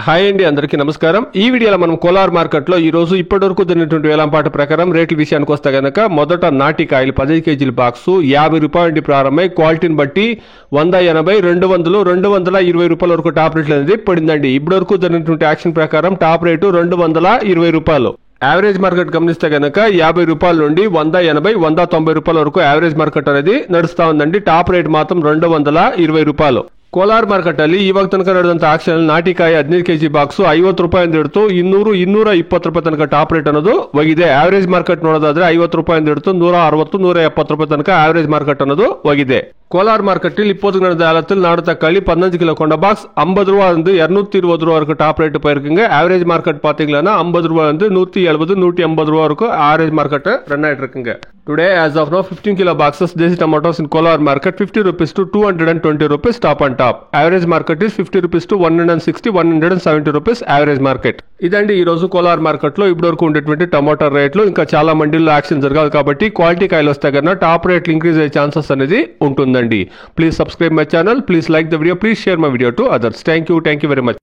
Hi అండి, అందరికీ నమస్కారం. ఈ వీడియోలో మనం కోలార్ మార్కెట్లో ఈ రోజు ఇప్పటివరకు జరిగినటువంటి వేలంపాట ప్రకారం రేట్ల విషయానికి వస్తే గనక మొదట నాటి కాయలు 10 కేజీల బాక్స్ 50 రూపాయల నుండి ప్రారంభమై క్వాలిటీని బట్టి 180, 200, 220 రూపాయల వరకు టాప్ రేట్లు అనేది పడిందండి. ఇప్పటివరకు జరిగినటువంటి యాక్షన్ ప్రకారం టాప్ రేటు 220 రూపాయలు. యావరేజ్ మార్కెట్ గమనిస్తే గనక 50 రూపాయల నుండి 180, 190 రూపాయల వరకు యావరేజ్ మార్కెట్ అనేది ನಡಿಸ್ತಾ ఉందండి. ಟಾಪ್ ರೇಟ್ ಮಾತ್ರ 220 ರೂಪಾಯಿ. ಕೋಲಾರ್ ಮಾರ್ಕೆಟ್ ಅಲ್ಲಿ ಇವಾಗ ತನಕ ನಡೆದಂತ ಆಕ್ಷನ್ ನಾಟಿಕಾಯಿ 15 ಕೆಜಿ ಬಾಕ್ಸ್ 50 ರೂಪಾಯಿಂದ ಹಿಡಿದು 200, 220 ರೂಪಾಯಿ ತನಕ ಟಾಪ್ ರೇಟ್ ಅನ್ನೋದು ಹೋಗಿದೆ. ಆವರೇಜ್ ಮಾರ್ಕೆಟ್ ನೋಡೋದಾದ್ರೆ 50 ರೂಪಾಯಿಂದ ಹಿಡಿದು 160, 170 ರೂಪಾಯಿ ತನಕ ಆವರೇಜ್ ಮಾರ್ಕೆಟ್ ಅನ್ನೋದು ಹೋಗಿದೆ. ಕೋಲಾರ್ ಮಾರ್ಕೆಟ್ இப்போது நடந்த காலத்தில் நாடு தக்காளி 15 கிலோ கொண்ட பாக்ஸ் 50 ரூபாய் இருந்து 220 ரூபாய் வரைக்கும் டாப் ரேட் போயிருக்குங்க. ஆவரேஜ் மார்க்கெட் பாத்தீங்கன்னா 50 ரூபாய் இருந்து 170, 180 ரூபாய் வரைக்கும் ஆவரேஜ் மார்க்கெட் ரன் ஆயிட்டு இருக்குங்க. Today as of now 15 kilo boxes desi tomatoes in Kolar market 50 rupees to 220 rupees top and top. Average market is 50 rupees to 160, 170 rupees average market. ఇదండి ఈ రోజు కోలార్ మార్కెట్ లో ఇప్పటివరకు ఉండేటువంటి టమాటో రేట్లు. ఇంకా చాలా మండీల్లో యాక్షన్ జరగాలి కాబట్టి క్వాలిటీ కాయలు వస్తే కన్నా టాప్ రేట్లు ఇంక్రీజ్ అయ్యే ఛాన్సెస్ అనేది ఉంటుందండి. Please subscribe my channel, please like the video, please share my video to others. Thank you very much.